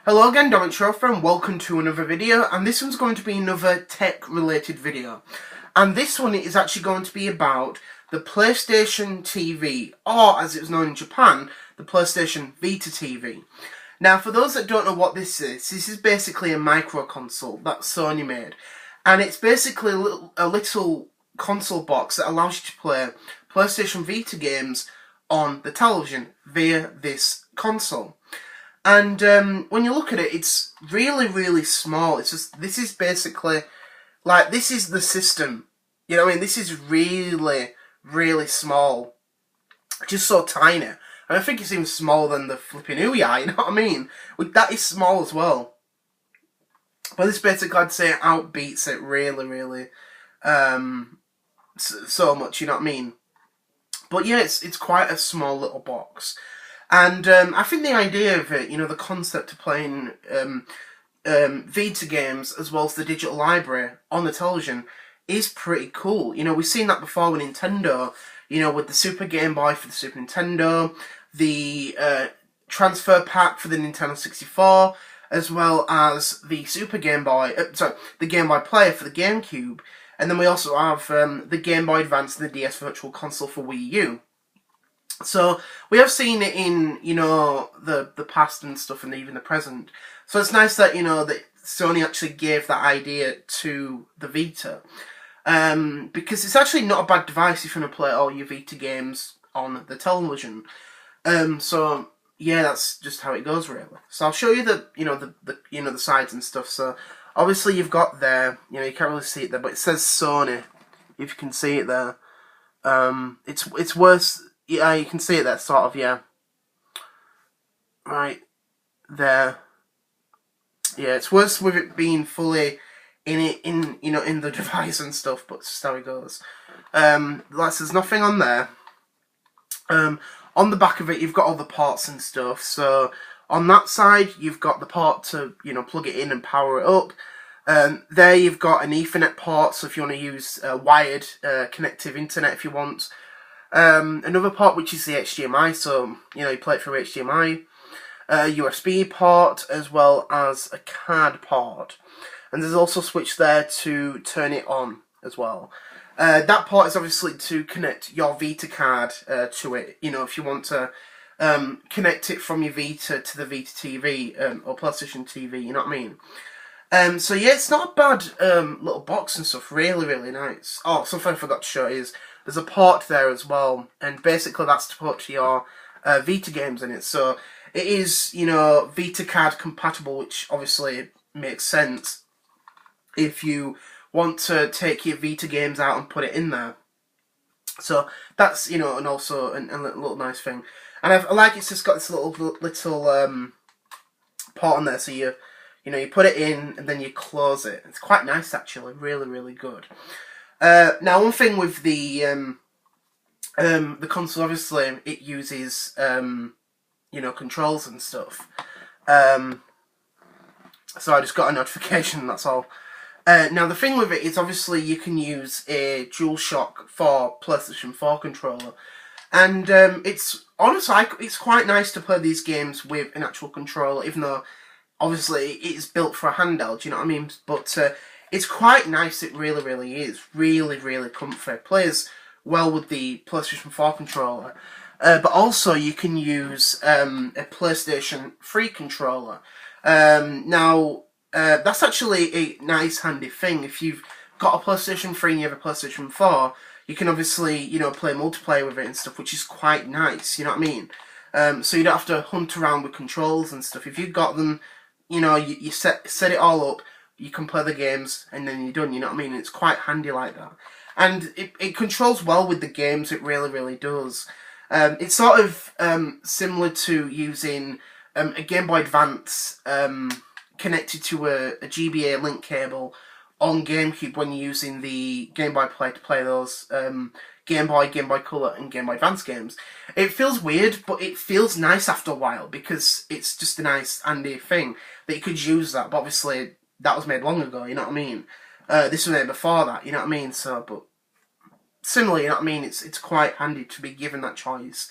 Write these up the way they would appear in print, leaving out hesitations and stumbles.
Hello again, Dominic Schrofer, and welcome to another video, and this one's going to be another tech-related video. And this one is actually going to be about the PlayStation TV, or as it was known in Japan, the PlayStation Vita TV. Now, for those that don't know what this is basically a micro console that Sony made. And it's basically a little console box that allows you to play PlayStation Vita games on the television via this console. And when you look at it, it's really, really small. It's just, this is basically, like, this is the system. You know what I mean? This is really, really small. Just so tiny. And I think it's even smaller than the flipping Ouya, you know what I mean? That is small as well. But this basically, I'd say, outbeats it really, really, so much, you know what I mean? But yeah, it's quite a small little box. And I think the idea of it, you know, the concept of playing Vita games as well as the digital library on the television is pretty cool. You know, we've seen that before with Nintendo, you know, with the Super Game Boy for the Super Nintendo, the transfer pack for the Nintendo 64, as well as the Super Game Boy, the Game Boy Player for the GameCube. And then we also have the Game Boy Advance and the DS Virtual Console for Wii U. So, we have seen it in, you know, the past and stuff, and even the present. So it's nice that, you know, that Sony actually gave that idea to the Vita. Because it's actually not a bad device if you want to play all your Vita games on the television. So, yeah, that's just how it goes, really. So I'll show you the sides and stuff. So, obviously you've got there, you know, you can't really see it there, but it says Sony, if you can see it there. It's worse. Yeah, you can see it there, sort of, yeah. Right there. Yeah, it's worse with it being fully in the device and stuff, but it's just how it goes. There's nothing on there. On the back of it, you've got all the ports and stuff. So on that side, you've got the port to, you know, plug it in and power it up. There you've got an Ethernet port, so if you want to use wired connective internet if you want. Another port which is the HDMI, so you know you play it through HDMI, USB port as well as a card port, and there's also a switch there to turn it on as well. That port is obviously to connect your Vita card to it. You know, if you want to connect it from your Vita to the Vita TV or PlayStation TV, you know what I mean. So yeah, it's not a bad little box and stuff. Really, really nice. Oh, something I forgot to show is there's a port there as well, and basically that's to put your Vita games in it. So it is, you know, Vita card compatible, which obviously makes sense if you want to take your Vita games out and put it in there. So that's, you know, and also a little nice thing. And I like it's just got this little port on there, so you know, you put it in and then you close it. It's quite nice actually, really, really good. Now, one thing with the console, obviously, it uses, you know, controls and stuff. So I just got a notification, that's all. Now, the thing with it is, obviously, you can use a DualShock for PlayStation 4 controller. And it's, honestly, it's quite nice to play these games with an actual controller, even though, obviously, it's built for a handheld, you know what I mean? But it's quite nice, it really, really is. Really, really comfy. Plays well with the PlayStation 4 controller. But also, you can use a PlayStation 3 controller. Now, that's actually a nice, handy thing. If you've got a PlayStation 3 and you have a PlayStation 4, you can obviously, you know, play multiplayer with it and stuff, which is quite nice, you know what I mean? So you don't have to hunt around with controls and stuff. If you've got them, you know, you set it all up, you can play the games, and then you're done, you know what I mean? It's quite handy like that. And it controls well with the games, it really, really does. It's sort of similar to using a Game Boy Advance connected to a GBA link cable on GameCube when you're using the Game Boy Player to play those Game Boy Color, and Game Boy Advance games. It feels weird, but it feels nice after a while, because it's just a nice, handy thing that you could use that, but obviously that was made long ago, you know what I mean? This was made before that, you know what I mean? So, but similarly, you know what I mean? It's quite handy to be given that choice.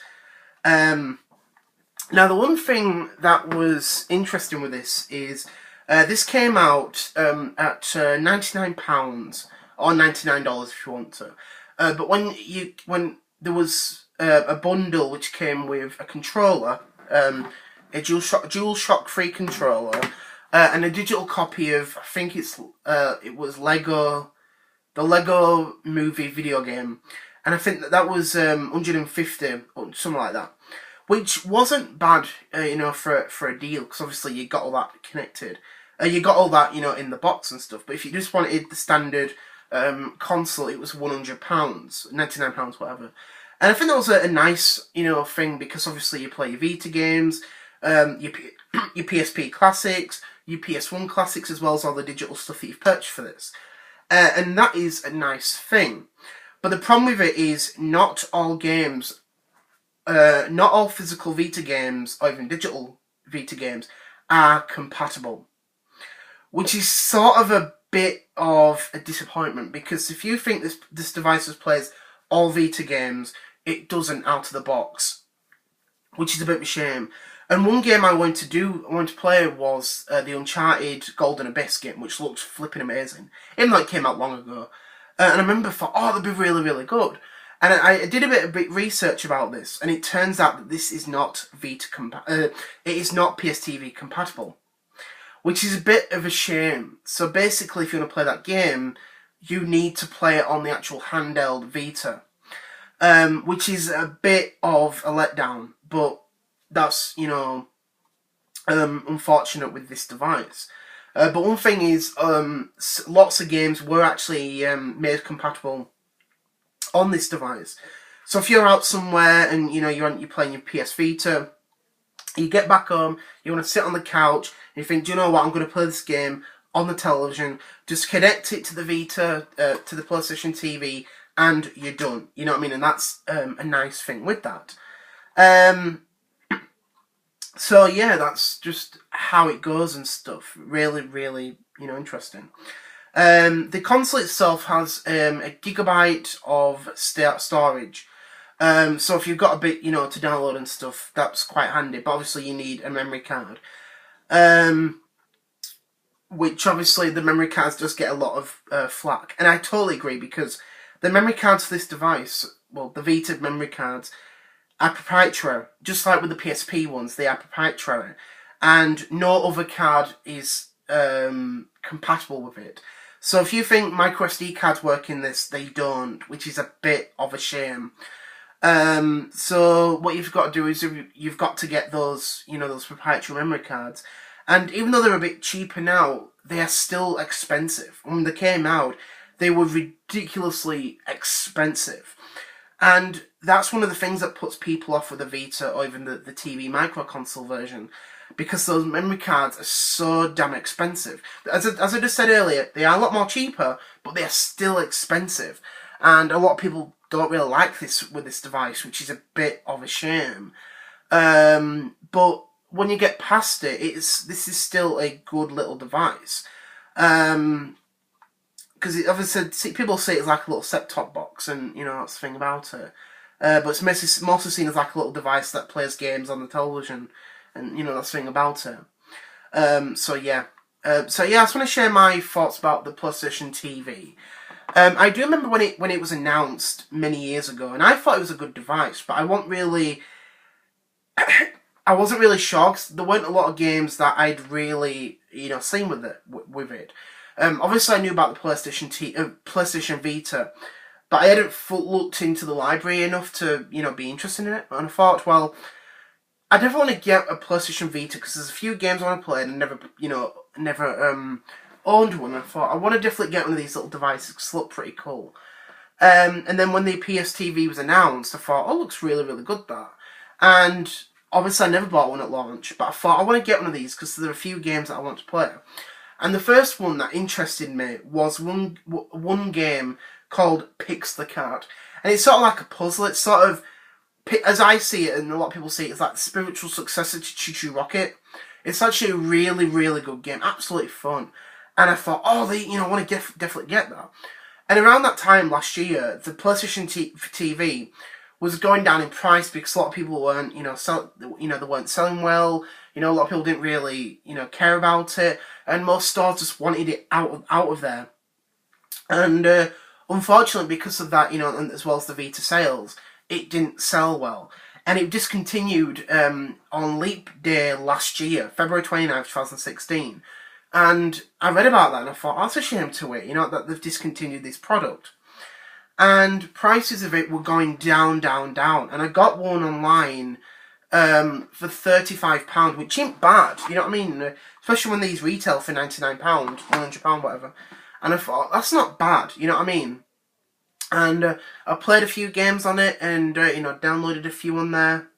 Now, the one thing that was interesting with this is this came out at £99 or $99 if you want to. But when there was a bundle which came with a controller, a DualShock 3 controller, and a digital copy of, I think it was the Lego Movie video game, and I think that was 150 or something like that, which wasn't bad, for a deal, because obviously you got all that connected, you got all that in the box and stuff. But if you just wanted the standard console, it was £100, £99, whatever. And I think that was a nice thing, because obviously you play your Vita games, your PSP classics, your PS1 classics, as well as all the digital stuff that you've purchased for this. And that is a nice thing. But the problem with it is not all games, not all physical Vita games, or even digital Vita games, are compatible. Which is sort of a bit of a disappointment, because if you think this device plays all Vita games, it doesn't out of the box. Which is a bit of a shame. And one game I wanted to play was the Uncharted Golden Abyss game, which looked flipping amazing. Even though it came out long ago. And I remember thought, that'd be really, really good. And I did a bit of research about this, and it turns out that this is not it is not PSTV compatible. Which is a bit of a shame. So basically, if you want to play that game, you need to play it on the actual handheld Vita. Which is a bit of a letdown, but that's, unfortunate with this device. But one thing is, lots of games were actually made compatible on this device. So if you're out somewhere and, you're playing your PS Vita, you get back home, you want to sit on the couch, and you think, do you know what, I'm going to play this game on the television, just connect it to the Vita, to the PlayStation TV, and you're done. You know what I mean? And that's a nice thing with that. So yeah, that's just how it goes and stuff. Really, really, interesting. The console itself has a gigabyte of storage. So if you've got a bit, to download and stuff, that's quite handy. But obviously you need a memory card. Which obviously the memory cards just get a lot of flack. And I totally agree, because the memory cards for this device, well, the Vita memory cards, are proprietary. Just like with the PSP ones, they are proprietary. And no other card is compatible with it. So if you think micro SD cards work in this, they don't, which is a bit of a shame. So what you've got to do is you've got to get those, those proprietary memory cards. And even though they're a bit cheaper now, they are still expensive. When they came out, they were ridiculously expensive. And that's one of the things that puts people off with the Vita or even the TV micro console version, because those memory cards are so damn expensive. As I just said earlier, they are a lot more cheaper, but they are still expensive. And a lot of people don't really like this with this device, which is a bit of a shame. But when you get past it, this is still a good little device. Because obviously people say it's like a little set-top box, and that's the thing about it. But it's mostly seen as like a little device that plays games on the television, and that's the thing about it. So yeah, I just want to share my thoughts about the PlayStation TV. I do remember when it was announced many years ago, and I thought it was a good device, but I wasn't really sure, 'cause there weren't a lot of games that I'd really seen with it. Obviously, I knew about the PlayStation Vita, but I hadn't looked into the library enough to, be interested in it. And I thought, well, I definitely want to get a PlayStation Vita, because there's a few games I want to play and never owned one. I thought, I want to definitely get one of these little devices, because they look pretty cool. And then when the PSTV was announced, I thought, oh, looks really, really good, that. And obviously, I never bought one at launch, but I thought, I want to get one of these, because there are a few games that I want to play. And the first one that interested me was one game called Pix the Card. And it's sort of like a puzzle. It's sort of, as I see it, and a lot of people see it, it's like the spiritual successor to Choo Choo Rocket. It's actually a really, really good game. Absolutely fun. And I thought, I want to definitely get that. And around that time last year, the PlayStation TV was going down in price because a lot of people weren't, they weren't selling well. A lot of people didn't really, care about it, and most stores just wanted it out of there. And unfortunately, because of that, and as well as the Vita sales, it didn't sell well. And it discontinued on Leap Day last year, February 29th, 2016. And I read about that and I thought, that's a shame to it, that they've discontinued this product. And prices of it were going down, down, down. And I got one online for £35, which ain't bad, you know what I mean? Especially when these retail for £99, £100, whatever. And I thought, that's not bad, you know what I mean? And I played a few games on it and, downloaded a few on there.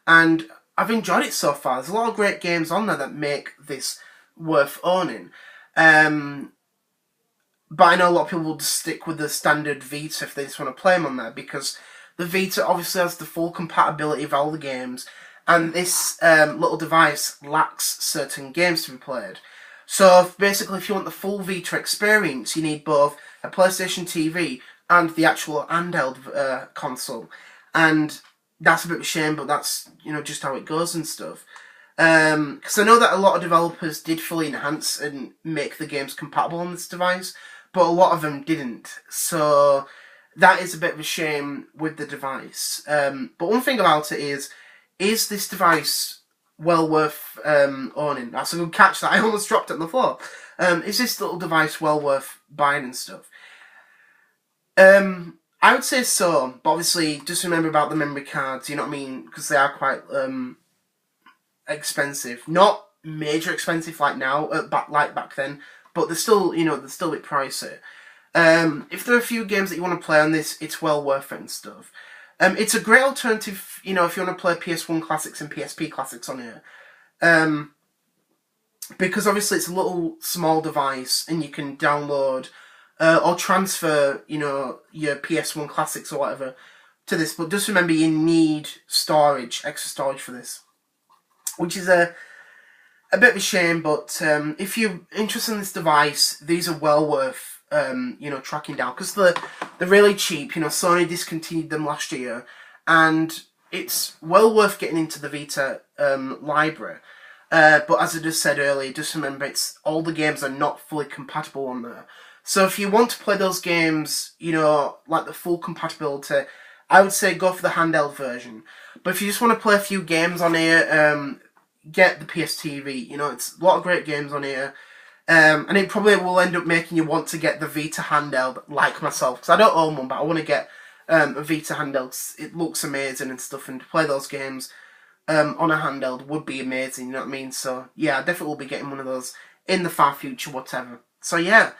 And I've enjoyed it so far. There's a lot of great games on there that make this worth owning. But I know a lot of people will just stick with the standard Vita if they just want to play them on there, because the Vita obviously has the full compatibility of all the games, and this little device lacks certain games to be played. So basically, if you want the full Vita experience, you need both a PlayStation TV and the actual handheld console. And that's a bit of a shame, but that's, just how it goes and stuff. Because I know that a lot of developers did fully enhance and make the games compatible on this device, but a lot of them didn't. So that is a bit of a shame with the device. But one thing about it is this device well worth owning? That's a good catch that I almost dropped it on the floor. Is this little device well worth buying and stuff? I would say so, but obviously just remember about the memory cards, you know what I mean? Because they are quite expensive. Not major expensive like now, back then, but they're still, they're still a bit pricey. If there are a few games that you want to play on this, it's well worth it and stuff. It's a great alternative, if you want to play PS1 classics and PSP classics on here. Because obviously it's a little small device and you can download or transfer, your PS1 classics or whatever to this. But just remember, you need storage, extra storage for this, which is a bit of a shame. But if you're interested in this device, these are well worth tracking down, because they're really cheap. Sony discontinued them last year, and it's well worth getting into the Vita library. But as I just said earlier, just remember, all the games are not fully compatible on there. So if you want to play those games, like the full compatibility, I would say go for the handheld version. But if you just want to play a few games on here, get the PS TV. It's a lot of great games on here. And it probably will end up making you want to get the Vita handheld, like myself. Because I don't own one, but I want to get a Vita handheld. It looks amazing and stuff, and to play those games on a handheld would be amazing, you know what I mean? So, yeah, I definitely will be getting one of those in the far future, whatever. So, yeah,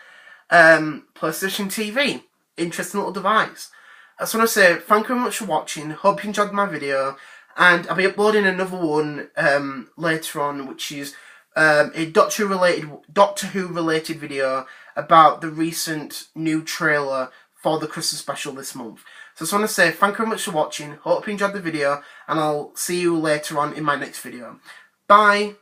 PlayStation TV. Interesting little device. I just want to say thank you very much for watching. Hope you enjoyed my video. And I'll be uploading another one later on, which is a Doctor Who related video about the recent new trailer for the Christmas special this month. So I just want to say thank you very much for watching. Hope you enjoyed the video, and I'll see you later on in my next video. Bye!